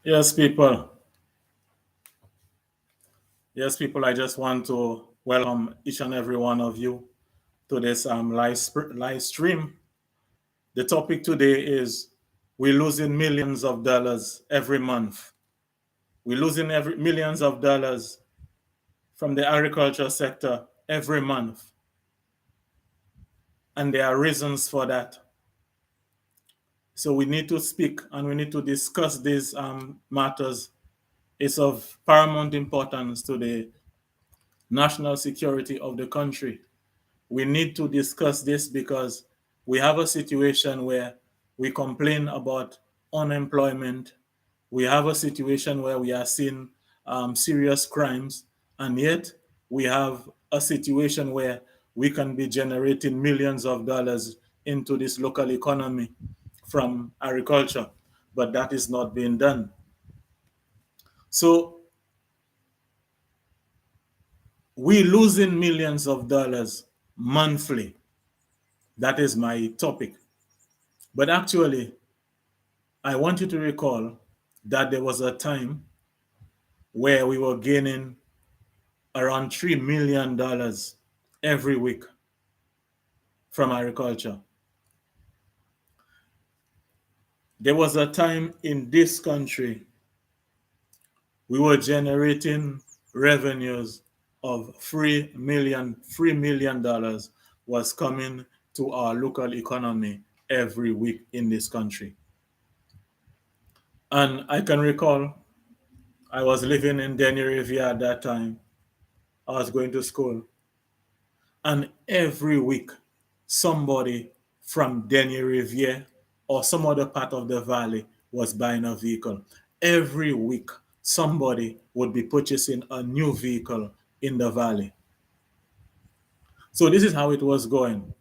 Yes, people. Yes, people. I just want to welcome each and every one of you to this live stream. The topic today is we're losing millions of dollars every month. We're losing every millions of dollars from the agriculture sector every month, and there are reasons for that. So we need to speak and we need to discuss these matters. It's of paramount importance to the national security of the country. We need to discuss this because we have a situation where we complain about unemployment. We have a situation where we are seeing serious crimes, and yet we have a situation where we can be generating millions of dollars into this local economy from agriculture, but that is not being done. So we losing millions of dollars monthly. That is my topic. But actually, I want you to recall that there was a time where we were gaining around $3 million every week from agriculture. There was a time in this country we were generating revenues of $3 million was coming to our local economy every week in this country. And I can recall I was living in Denny Riviera at that time. I was going to school. And every week, somebody from Denny Riviera or some other part of the valley was buying a vehicle. Every week, somebody would be purchasing a new vehicle in the valley. So this is how it was going.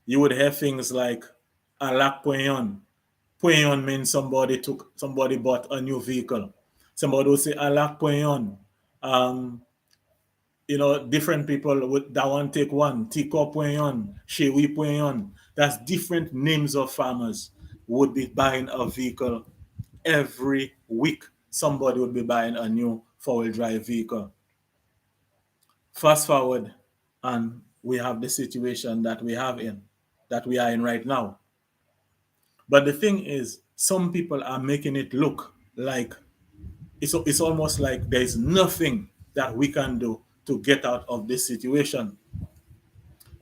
You would have things like alak poyon. Poyon means somebody bought a new vehicle. Somebody would say alak poyon. Um, different people would that one take one, Tiko Poyon, Shewi Poyon. That's different names of farmers would be buying a vehicle every week. Somebody would be buying a new four-wheel drive vehicle. Fast forward, and we have the situation that we are in right now. But the thing is, some people are making it look like it's almost like there's nothing that we can do to get out of this situation.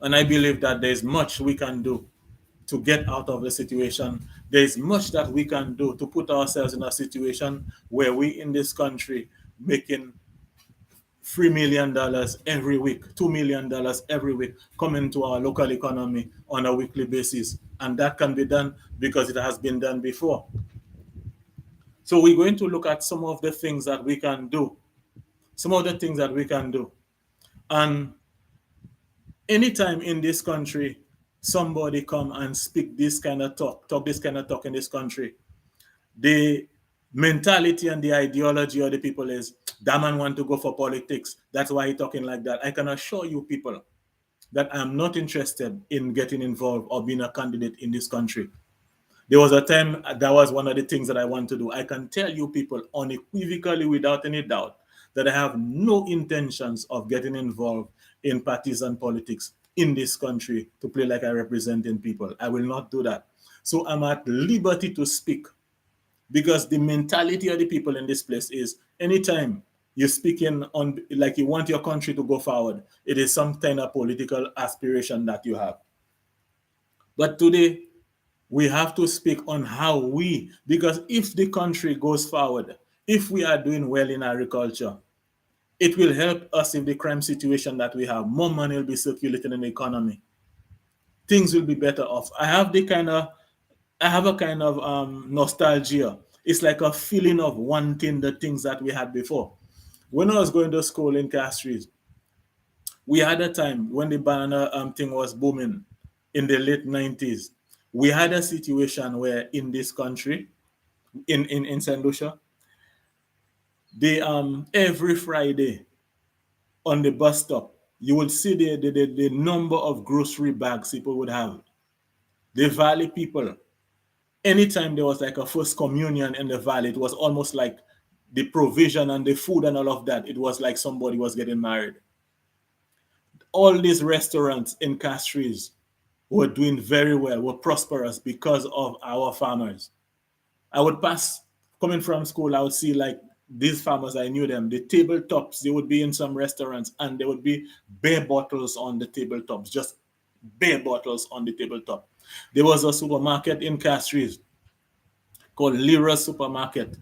And I believe that there's much we can do to get out of the situation. There's much that we can do to put ourselves in a situation where we in this country making $3 million every week, $2 million every week coming to our local economy on a weekly basis. And that can be done because it has been done before. So we're going to look at some of the things that we can do. Some of the things that we can do. And anytime in this country somebody come and speak this kind of talk this kind of talk in this country, the mentality and the ideology of the people is that man want to go for politics, that's why he talking like that. I can assure you people that I'm not interested in getting involved or being a candidate in this country. There was a time that was one of the things that I want to do. I can tell you people unequivocally, without any doubt, that I have no intentions of getting involved in partisan politics in this country to play like I representing people. I will not do that. So I'm at liberty to speak because the mentality of the people in this place is anytime you're speaking on like you want your country to go forward, it is some kind of political aspiration that you have. But today, we have to speak on how because if the country goes forward, if we are doing well in agriculture, it will help us in the crime situation that we have. More money will be circulating in the economy. Things will be better off. I have a kind of nostalgia. It's like a feeling of wanting the things that we had before. When I was going to school in Castries, we had a time when the banana thing was booming in the late 90s. We had a situation where in this country, in St Lucia, they every Friday on the bus stop, you would see the number of grocery bags people would have. The valley people, Anytime there was like a first communion in the valley, it was almost like the provision and the food and all of that. It was like somebody was getting married. All these restaurants in Castries were doing very well, were prosperous because of our farmers. I would pass coming from school, I would see like these farmers, I knew them, the tabletops, they would be in some restaurants and there would be beer bottles on the tabletops, just beer bottles on the tabletop. There was a supermarket in Castries called Lyra Supermarket.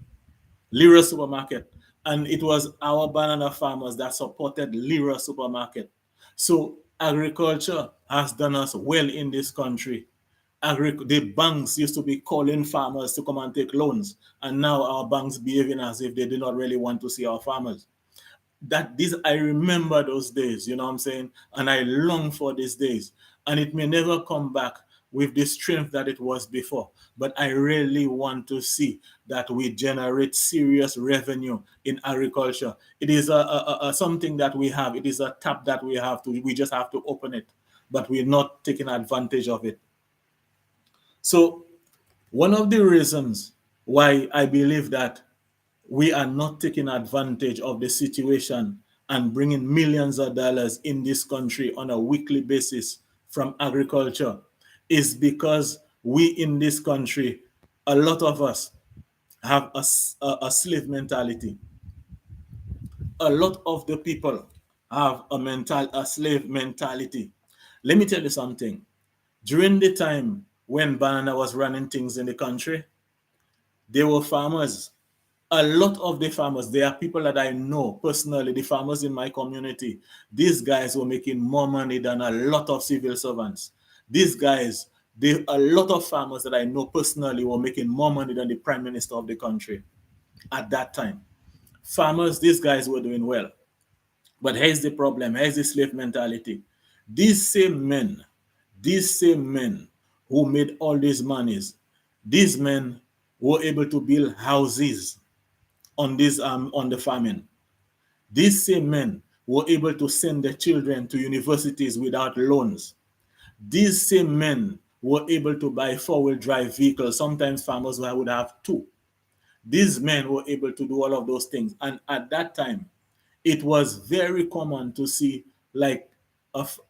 And it was our banana farmers that supported Lyra Supermarket. So agriculture has done us well in this country. The banks used to be calling farmers to come and take loans, and now our banks behaving as if they do not really want to see our farmers. That this I remember those days, you know what I'm saying? And I long for these days. And it may never come back with the strength that it was before. But I really want to see that we generate serious revenue in agriculture. It is a something that we have. It is a tap that we have to. We just have to open it, but we're not taking advantage of it. So one of the reasons why I believe that we are not taking advantage of the situation and bringing millions of dollars in this country on a weekly basis from agriculture is because we in this country, a lot of us have a slave mentality. A lot of the people have a slave mentality. Let me tell you something. During the time when Banana was running things in the country, there were farmers. A lot of the farmers, there are people that I know personally, the farmers in my community. These guys were making more money than a lot of civil servants. These guys, a lot of farmers that I know personally were making more money than the prime minister of the country at that time. Farmers, these guys were doing well. But here's the problem, here's the slave mentality. These same men, these same men who made all these monies, these men were able to build houses on the farming. These same men were able to send their children to universities without loans. These same men were able to buy four-wheel drive vehicles. Sometimes farmers would have two. These men were able to do all of those things. And at that time, it was very common to see like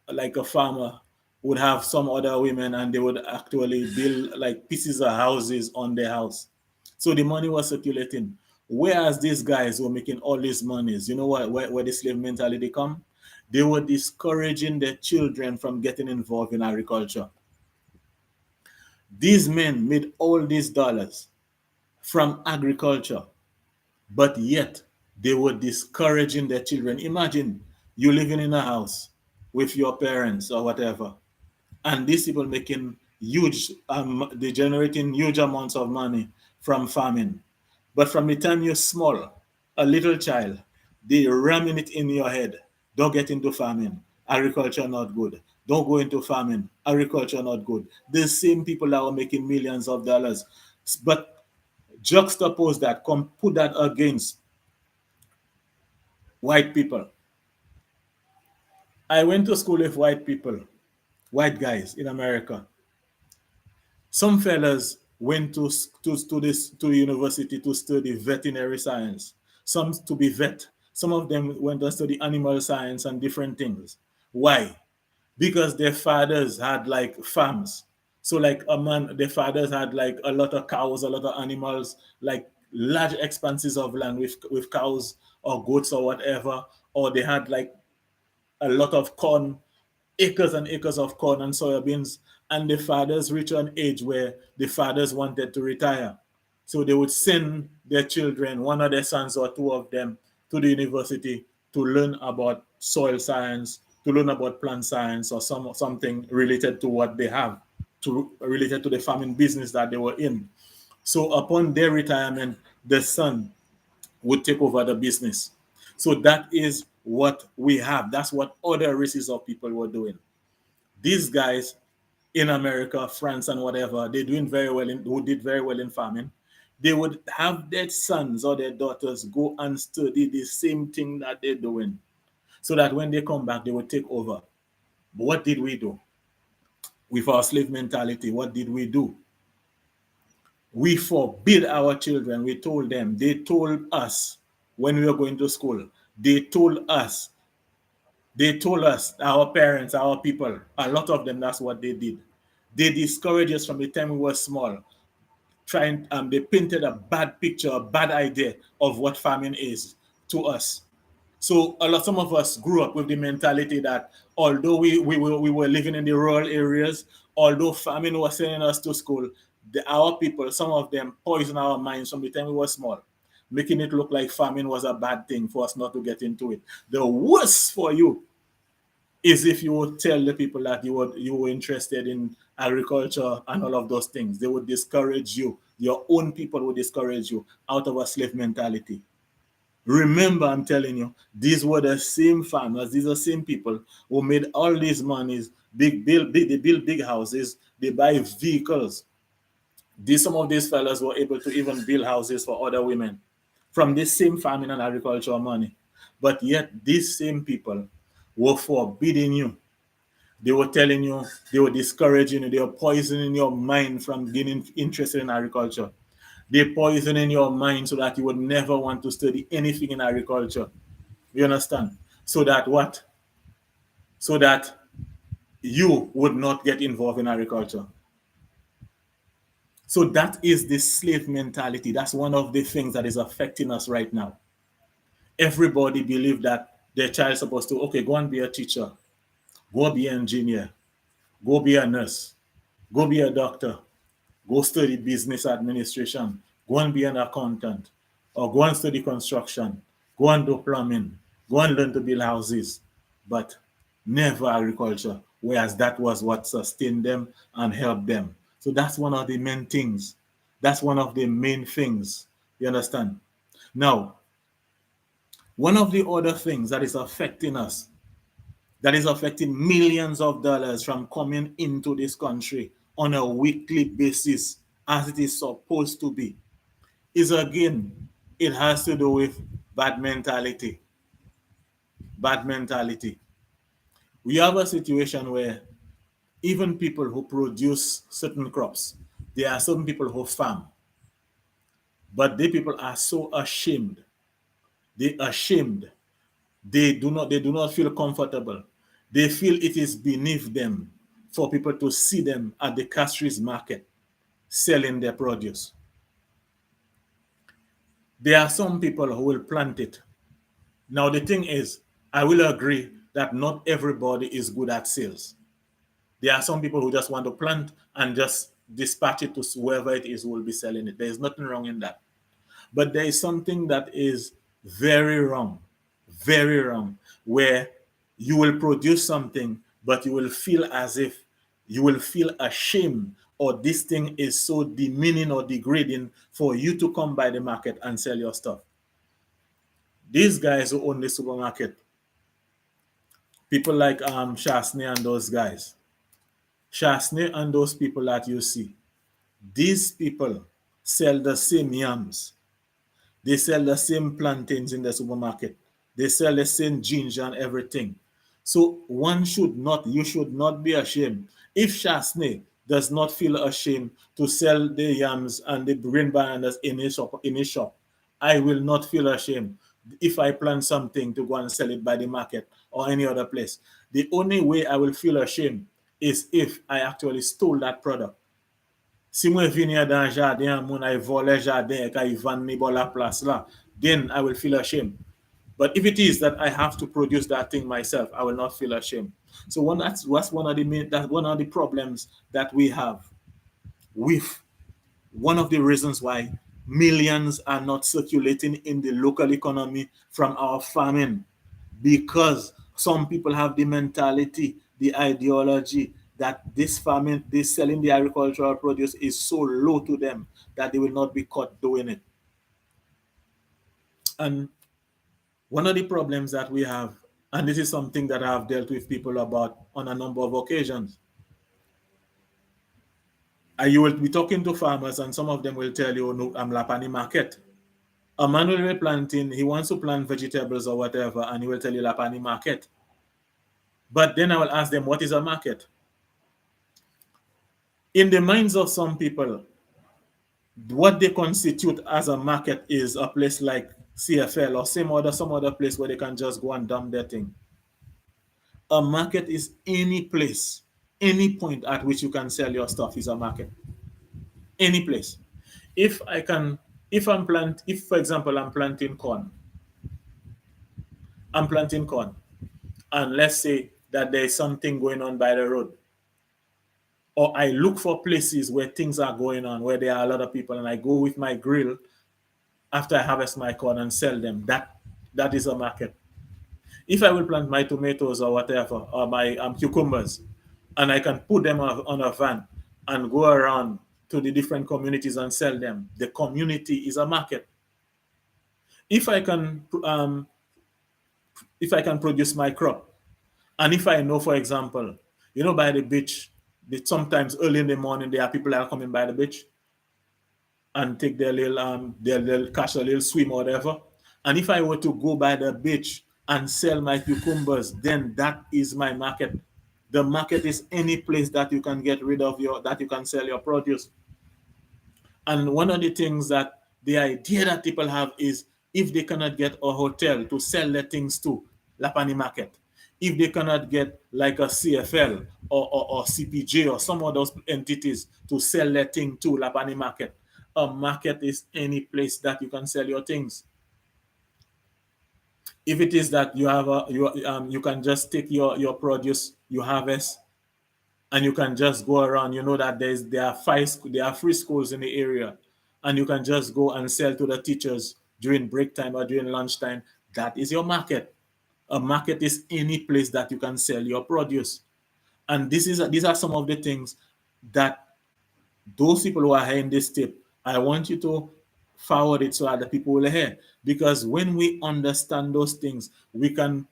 like a farmer would have some other women and they would actually build like pieces of houses on their house. So the money was circulating. Whereas these guys were making all these monies, you know what, where the slave mentality come? They were discouraging their children from getting involved in agriculture. These men made all these dollars from agriculture, but yet they were discouraging their children. Imagine you living in a house with your parents or whatever, and these people making they're generating huge amounts of money from farming. But from the time you're small, a little child, they ramming it in your head. Don't get into farming. Agriculture not good. Don't go into farming. Agriculture not good. The same people that are making millions of dollars. But juxtapose that, come put that against white people. I went to school with white people, white guys in America. Some fellas went to university to study veterinary science. Some to be vet. Some of them went to study animal science and different things. Why? Because their fathers had like farms. So like their fathers had like a lot of cows, a lot of animals, like large expanses of land with cows or goats or whatever. Or they had like a lot of corn, acres and acres of corn and soybeans, and the fathers reach an age where the fathers wanted to retire. So they would send their children, one of their sons or two of them, to the university to learn about soil science, to learn about plant science or something related to what they have, related to the farming business that they were in. So upon their retirement, the son would take over the business. So that is what we have. That's what other races of people were doing. These guys in America, France, and whatever, they're doing very well who did very well in farming. They would have their sons or their daughters go and study the same thing that they're doing, so that when they come back, they would take over. But what did we do with our slave mentality? What did we do? We forbid our children. We told them. They told us when we were going to school. They told us. They told us, our parents, our people, a lot of them, that's what they did. They discouraged us from the time we were small. Trying, they painted a bad picture, a bad idea of what farming is to us. So some of us grew up with the mentality that although we were living in the rural areas, although famine was sending us to school, our people, some of them poisoned our minds from the time we were small, making it look like farming was a bad thing for us not to get into it. The worst for you is if you would tell the people that you were interested in agriculture and all of those things. They would discourage you. Your own people would discourage you out of a slave mentality. Remember, I'm telling you, these were the same farmers, these are the same people who made all these monies, they build big houses, they buy vehicles. Some of these fellas were able to even build houses for other women from this same farming and agricultural money. But yet, these same people were forbidding you. They were telling you, they were discouraging you, they were poisoning your mind from getting interested in agriculture. They poisoning your mind so that you would never want to study anything in agriculture. You understand? So that what? So that you would not get involved in agriculture. So that is the slave mentality. That's one of the things that is affecting us right now. Everybody believe that their child is supposed to, okay, go and be a teacher, go be an engineer, go be a nurse, go be a doctor, go study business administration, go and be an accountant, or go and study construction, go and do plumbing, go and learn to build houses, but never agriculture, whereas that was what sustained them and helped them. So that's one of the main things. That's one of the main things. You understand? Now, one of the other things that is affecting us, that is affecting millions of dollars from coming into this country on a weekly basis as it is supposed to be, is again, it has to do with bad mentality. Bad mentality. We have a situation where even people who produce certain crops, there are some people who farm, but the people are so ashamed. They ashamed. They do not feel comfortable. They feel it is beneath them for people to see them at the Castries market selling their produce. There are some people who will plant it. Now, the thing is, I will agree that not everybody is good at sales. There are some people who just want to plant and just dispatch it to whoever it is who will be selling it. There is nothing wrong in that. But there is something that is very wrong, where you will produce something, but you will feel ashamed, or this thing is so demeaning or degrading for you to come by the market and sell your stuff. These guys who own the supermarket, people like Shasney and those guys, Shasney and those people that you see, these people sell the same yams. They sell the same plantains in the supermarket. They sell the same ginger and everything. So you should not be ashamed. If Shasney does not feel ashamed to sell the yams and the green bananas in his shop, I will not feel ashamed if I plant something to go and sell it by the market or any other place. The only way I will feel ashamed is if I actually stole that product. Si mwen vini dan jardin, moun ay vole jardin, ka y van mi bo la place la, then I will feel ashamed. But if it is that I have to produce that thing myself, I will not feel ashamed. So that's one of the problems that we have with one of the reasons why millions are not circulating in the local economy from our farming, because some people have the mentality, the ideology that this farming, this selling the agricultural produce is so low to them that they will not be caught doing it. And one of the problems that we have, and this is something that I have dealt with people about on a number of occasions, you will be talking to farmers and some of them will tell you, no, I'm Lapani market. A man will be planting, he wants to plant vegetables or whatever, and he will tell you Lapani market. But then I will ask them, what is a market? In the minds of some people, What they constitute as a market is a place like CFL or some other place where they can just go and dump their thing. A market is any place, any point at which you can sell your stuff is a market. Any place. If I can, if for example I'm planting corn, and let's say that there is something going on by the road, or I look for places where things are going on, where there are a lot of people, and I go with my grill after I harvest my corn and sell them. That is a market. If I will plant my tomatoes or whatever, or my cucumbers, and I can put them on a van and go around to the different communities and sell them, the community is a market. If I can, if I can produce my crop, and if I know, for example, by the beach, sometimes early in the morning there are people that are coming by the beach and take their little catch a little swim or whatever. And if I were to go by the beach and sell my cucumbers, then that is my market. The market is any place that you can get rid of that you can sell your produce. And one of the things that the idea that people have is, if they cannot get a hotel to sell their things to, Lapani Market, if they cannot get like a CFL or CPJ or some of those entities to sell their thing to, Lapani Market, a market is any place that you can sell your things. If it is that you can just take your produce, you harvest, and you can just go around. You know that there are free schools in the area, and you can just go and sell to the teachers during break time or during lunchtime. That is your market. A market is any place that you can sell your produce. And these are some of the things that those people who are hearing this tip, I want you to forward it so other people will hear. Because when we understand those things, we can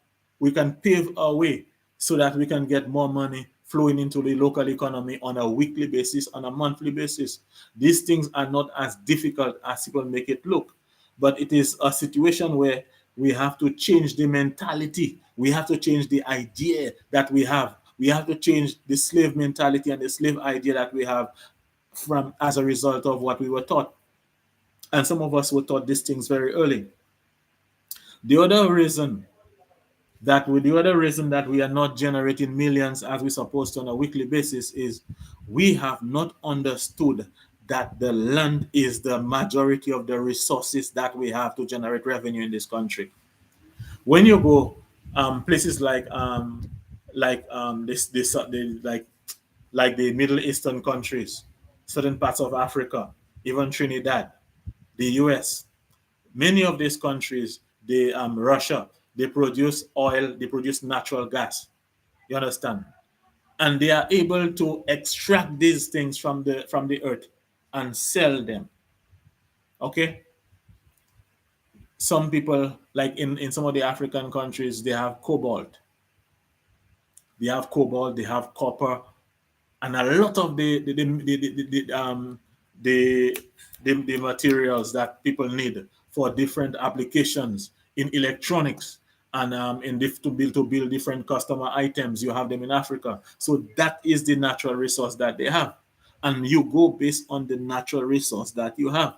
pave our way so that we can get more money flowing into the local economy on a weekly basis, on a monthly basis. These things are not as difficult as people make it look, but it is a situation where we have to change the mentality. We have to change the idea that we have. We have to change the slave mentality and the slave idea that we have from as a result of what we were taught. And some of us were taught these things very early. The other reason the other reason that we are not generating millions as we're supposed to on a weekly basis is we have not understood that the land is the majority of the resources that we have to generate revenue in this country. When you go places like the Middle Eastern countries, certain parts of Africa, even Trinidad, the US, many of these countries, Russia, they produce oil, they produce natural gas. You understand? And they are able to extract these things from the earth and sell them. Okay? Some people, like in some of the African countries, they have cobalt. They have copper, and a lot of the, the materials that people need for different applications in electronics and to build different customer items. You have them in Africa, so that is the natural resource that they have, and you go based on the natural resource that you have.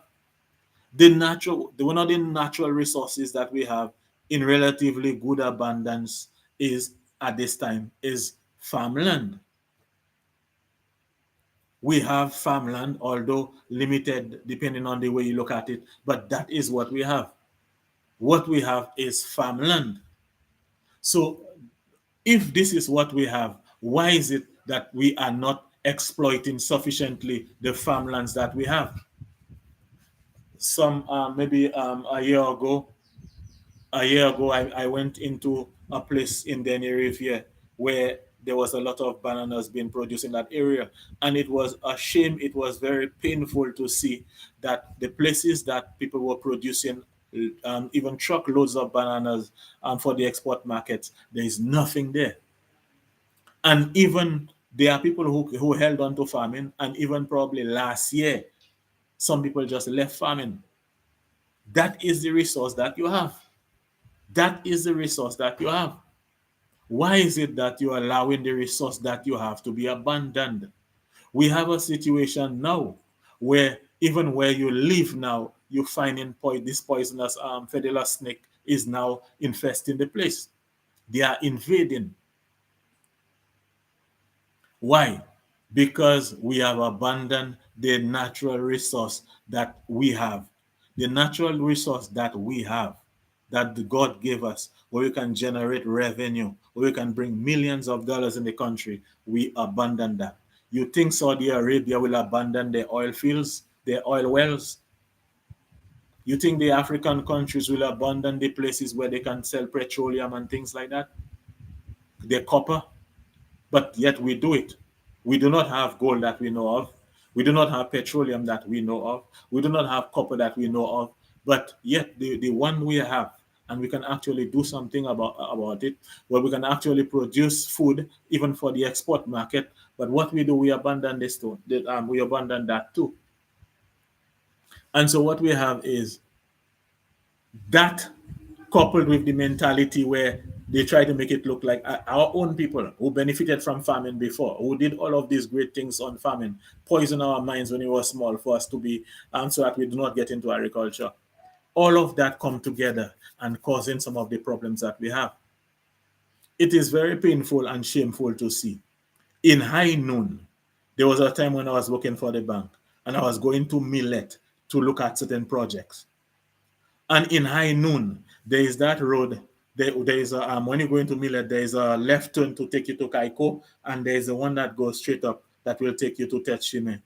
One of the natural resources that we have in relatively good abundance is at this time is farmland. We have farmland, although limited depending on the way you look at it, but that is what we have. What we have is farmland. So, if this is what we have, why is it that we are not exploiting sufficiently the farmlands that we have? Maybe a year ago, I went into a place in Tenerife where there was a lot of bananas being produced in that area. And it was a shame, it was very painful to see that the places that people were producing even truckloads of bananas for the export markets, there is nothing there. And even there are people who held on to farming, and even probably last year, some people just left farming. That is the resource that you have. That is the resource that you have. Why is it that you're allowing the resource that you have to be abandoned? We have a situation now where Even where you live now, you finding this poisonous featherless snake is now infesting the place. They are invading. Why? Because we have abandoned the natural resource that we have. The natural resource that we have, that the God gave us, where we can generate revenue, where we can bring millions of dollars in the country, we abandon that. You think Saudi Arabia will abandon their oil fields, their oil wells? You think the African countries will abandon the places where they can sell petroleum and things like that? Their copper? But yet we do it. We do not have gold that we know of. We do not have petroleum that we know of. We do not have copper that we know of. But yet the one we have, and we can actually do something about it, where we can actually produce food even for the export market. But what we do, we abandon this too. We abandon that too. And so what we have is that coupled with the mentality where they try to make it look like our own people who benefited from farming before, who did all of these great things on farming, poison our minds when we were small for us to be, so that we do not get into agriculture. All of that come together and causing some of the problems that we have. It is very painful and shameful to see. In high noon, there was a time when I was working for the bank and I was going to Millet to look at certain projects. And in high noon, there is that road. There is a, when you go into Millet, there is a left turn to take you to Kaiko, and there is the one that goes straight up that will take you to Tetshime.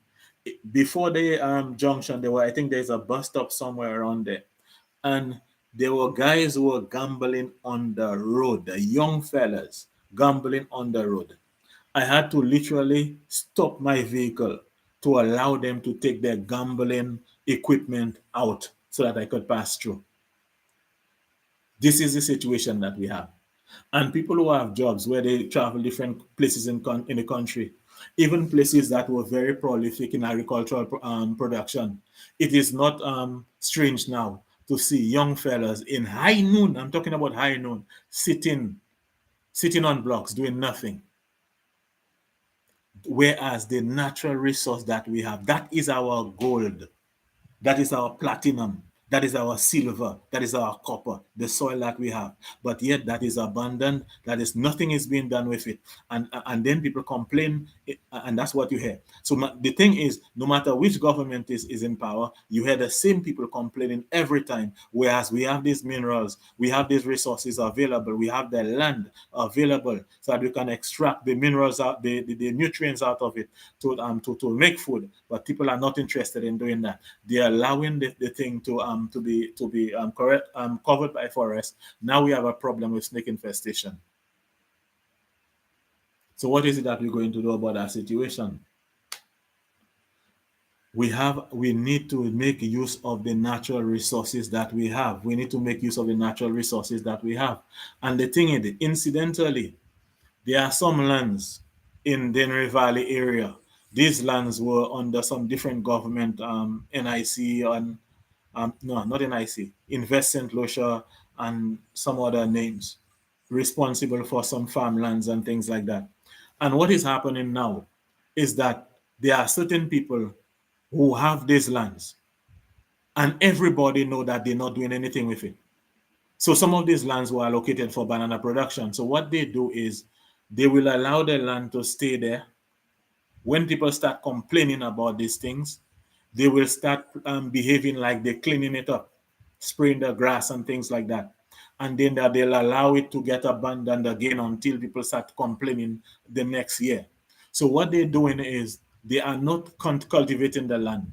Before the junction, there were, I think there's a bus stop somewhere around there, and there were guys who were gambling on the road, the young fellas gambling on the road. I had to literally stop my vehicle to allow them to take their gambling equipment out so that I could pass through. This is the situation that we have. And people who have jobs where they travel different places in the country, even places that were very prolific in agricultural production, it is not strange now to see young fellas in high noon, I'm talking about high noon, sitting on blocks doing nothing. Whereas the natural resource that we have, that is our gold. That is our platinum. That is our silver. That is our copper, the soil that we have. But yet that is abundant. That is nothing is being done with it. And then people complain, and that's what you hear. So the thing is, no matter which government is in power, you hear the same people complaining every time. Whereas we have these minerals, we have these resources available, we have the land available, so that we can extract the minerals out, the nutrients out of it to make food. But people are not interested in doing that. They are allowing the thing to be correct covered by forest. Now we have a problem with snake infestation. So what is it that we're going to do about that situation? We need to make use of the natural resources that we have. We need to make use of the natural resources that we have. And the thing is, incidentally, there are some lands in Denry Valley area. These lands were under some different government, NIC, and no, not NIC, Invest St Lucia, and some other names, responsible for some farmlands and things like that. And what is happening now is that there are certain people who have these lands, and everybody know that they're not doing anything with it. So some of these lands were allocated for banana production. So what they do is they will allow the land to stay there. When people start complaining about these things, they will start behaving like they're cleaning it up, spraying the grass and things like that. And then that they'll allow it to get abandoned again until people start complaining the next year. So what they're doing is they are not cultivating the land.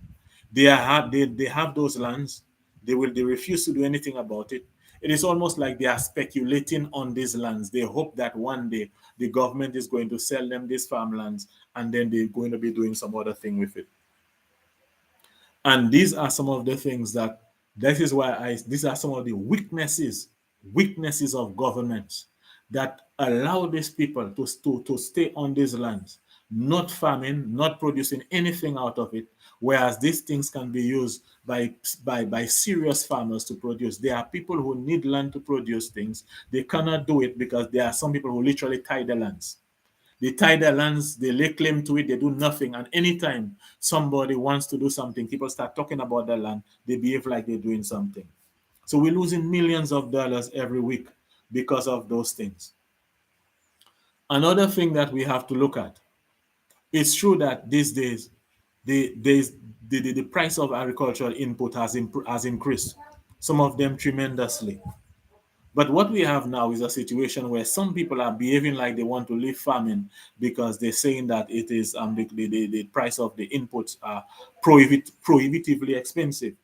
They have those lands. They refuse to do anything about it. It is almost like they are speculating on these lands. They hope that one day the government is going to sell them these farmlands, and then they're going to be doing some other thing with it. And these are some of the things that is why these are some of the weaknesses of governments that allow these people to stay on these lands, not farming, not producing anything out of it, whereas these things can be used by serious farmers to produce. There are people who need land to produce things. They cannot do it because there are some people who literally tie the lands. They tie their lands, they lay claim to it, they do nothing. And anytime somebody wants to do something, people start talking about their land, they behave like they're doing something. So we're losing millions of dollars every week because of those things. Another thing that we have to look at, it's true that these days the, the price of agricultural input has increased, some of them tremendously. But what we have now is a situation where some people are behaving like they want to leave farming because they're saying that it is the price of the inputs are prohibitively expensive.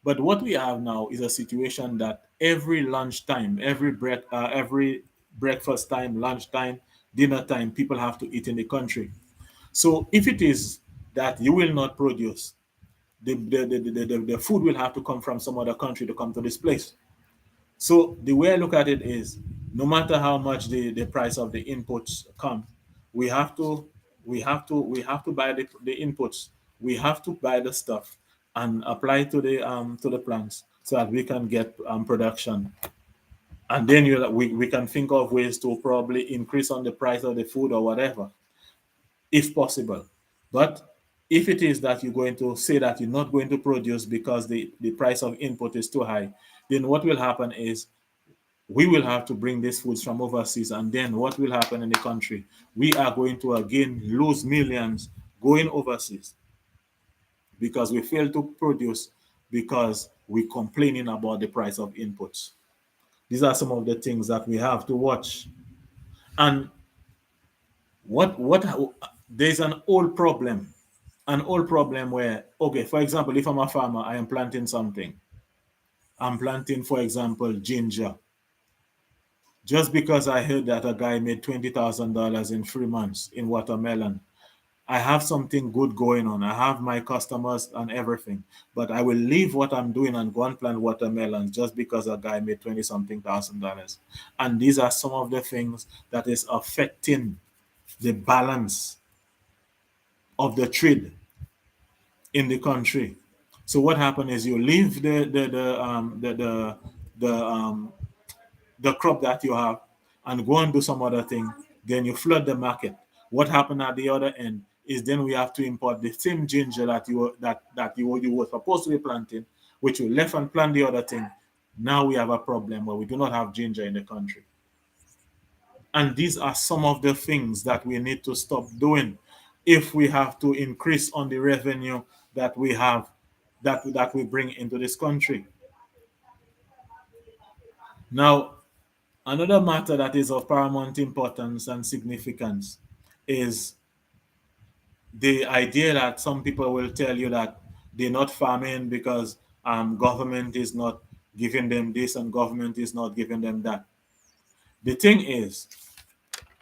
But what we have now is a situation that every lunchtime, every breakfast time, lunchtime, dinner time, people have to eat in the country. So if it is that you will not produce, the food will have to come from some other country to come to this place. So the way I look at it is, no matter how much the price of the inputs come, we have to we have to buy the inputs. We have to buy the stuff and apply to the plants so that we can get production. And then we can think of ways to probably increase on the price of the food or whatever, if possible. But if it is that you're going to say that you're not going to produce because the price of input is too high, then what will happen is we will have to bring these foods from overseas. And then what will happen in the country? We are going to again lose millions going overseas because we fail to produce because we're complaining about the price of inputs. These are some of the things that we have to watch. And what there's an old problem where, okay, for example, if I'm a farmer, I am planting something. I'm planting, for example, ginger. Just because I heard that a guy made $20,000 in 3 months in watermelon, I have something good going on. I have my customers and everything, but I will leave what I'm doing and go and plant watermelons just because a guy made 20 something thousand dollars. And these are some of the things that is affecting the balance of the trade in the country. So what happened is you leave the crop that you have and go and do some other thing, then you flood the market. What happened at the other end is then we have to import the same ginger that you were supposed to be planting, which you left and plant the other thing. Now we have a problem where we do not have ginger in the country. And these are some of the things that we need to stop doing if we have to increase on the revenue that we have, that we bring into this country. Now, another matter that is of paramount importance and significance is the idea that some people will tell you that they're not farming because government is not giving them this and government is not giving them that. The thing is,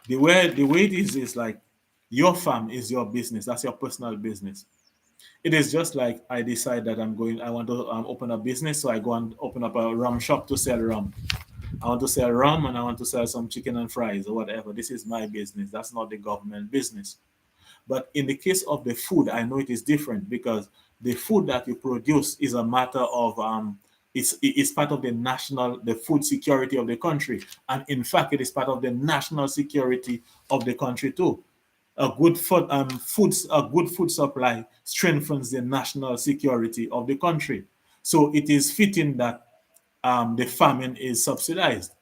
the way it is like your farm is your business. That's your personal business. It is just like I decide that I want to open a business, so I go and open up a rum shop to sell rum. I want to sell rum and I want to sell some chicken and fries or whatever. This is my business. That's not the government business. But in the case of the food, I know it is different because the food that you produce is a matter of it's part of the food security of the country, and in fact, it is part of the national security of the country too. A good food supply strengthens the national security of the country. So it is fitting that the farming is subsidized.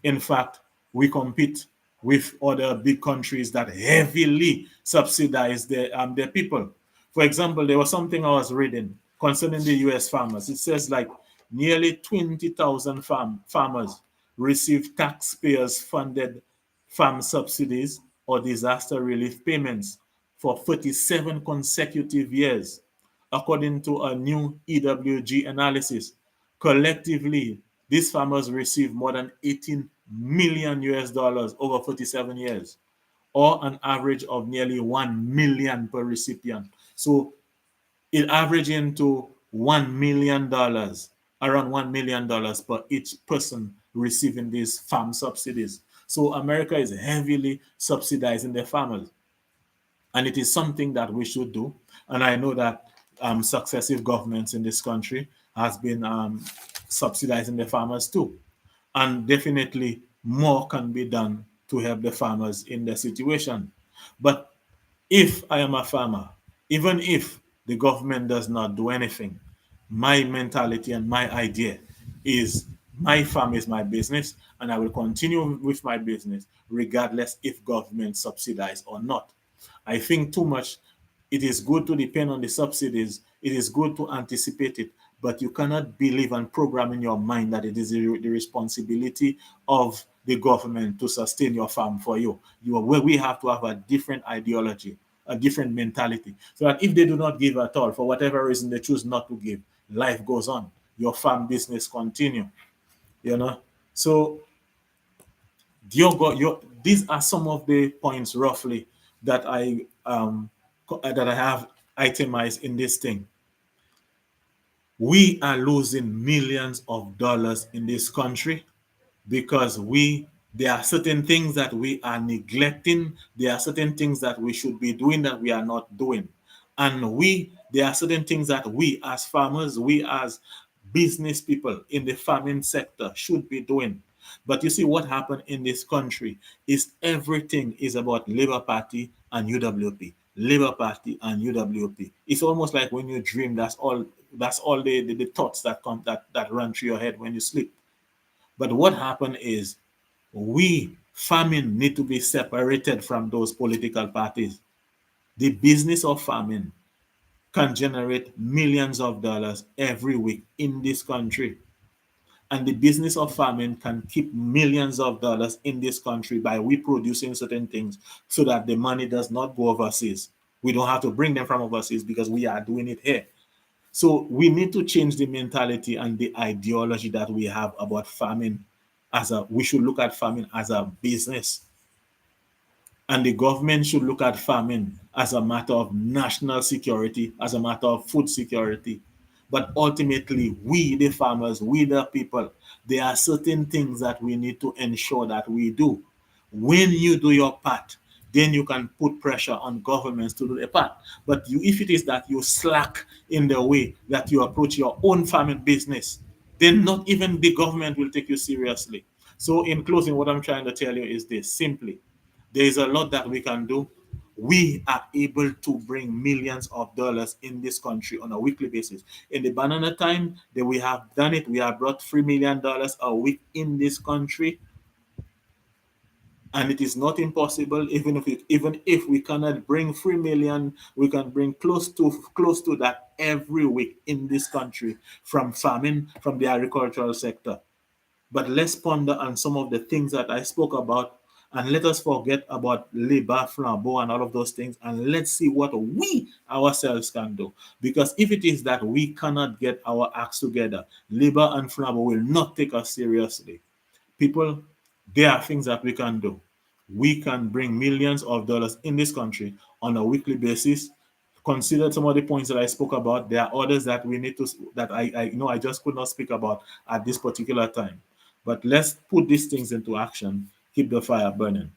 In fact, we compete with other big countries that heavily subsidize their people. For example, there was something I was reading concerning the U.S. farmers. It says like nearly 20,000 farmers receive taxpayers funded farm subsidies or disaster relief payments for 37 consecutive years, according to a new EWG analysis. Collectively, these farmers receive more than 18 million US dollars over 47 years, or an average of nearly 1 million per recipient. So it averaging to $1 million, around $1 million per each person receiving these farm subsidies. So America is heavily subsidizing the farmers, and it is something that we should do. And I know that successive governments in this country has been subsidizing the farmers too, and definitely more can be done to help the farmers in their situation. But if I am a farmer, even if the government does not do anything, my mentality and my idea is my farm is my business, and I will continue with my business regardless if government subsidize or not. I think too much. It is good to depend on the subsidies. It is good to anticipate it, but you cannot believe and program in your mind that it is the responsibility of the government to sustain your farm for you. We have to have a different ideology, a different mentality, so that if they do not give at all, for whatever reason they choose not to give, life goes on. Your farm business continue. You know. So these are some of the points roughly that I have itemized in this thing. We are losing millions of dollars in this country because there are certain things that we are neglecting. There are certain things that we should be doing that we are not doing. And there are certain things that we as farmers, we as business people in the farming sector should be doing. But you see, what happened in this country is everything is about Labour Party and UWP. Labour Party and UWP. It's almost like when you dream, that's all the thoughts that come that run through your head when you sleep. But what happened is we farming need to be separated from those political parties. The business of farming can generate millions of dollars every week in this country. And the business of farming can keep millions of dollars in this country by we producing certain things so that the money does not go overseas. We don't have to bring them from overseas because we are doing it here. So we need to change the mentality and the ideology that we have about farming we should look at farming as a business. And the government should look at farming as a matter of national security, as a matter of food security. But ultimately, we, the farmers, we, the people, there are certain things that we need to ensure that we do. When you do your part, then you can put pressure on governments to do their part. But if it is that you slack in the way that you approach your own farming business, then not even the government will take you seriously. So, in closing, what I'm trying to tell you is this simply: there is a lot that we can do. We are able to bring millions of dollars in this country on a weekly basis. In the banana time that we have done it, we have brought $3 million a week in this country, and it is not impossible. Even if we cannot bring 3 million, we can bring close to that every week in this country from farming, from the agricultural sector. But let's ponder on some of the things that I spoke about, and let us forget about labor, flambeau, and all of those things, and let's see what we ourselves can do. Because if it is that we cannot get our acts together, labor and flambeau will not take us seriously. People, there are things that we can do. We can bring millions of dollars in this country on a weekly basis. Consider some of the points that I spoke about. There are others that we need to that I just could not speak about at this particular time. But let's put these things into action. Keep the fire burning.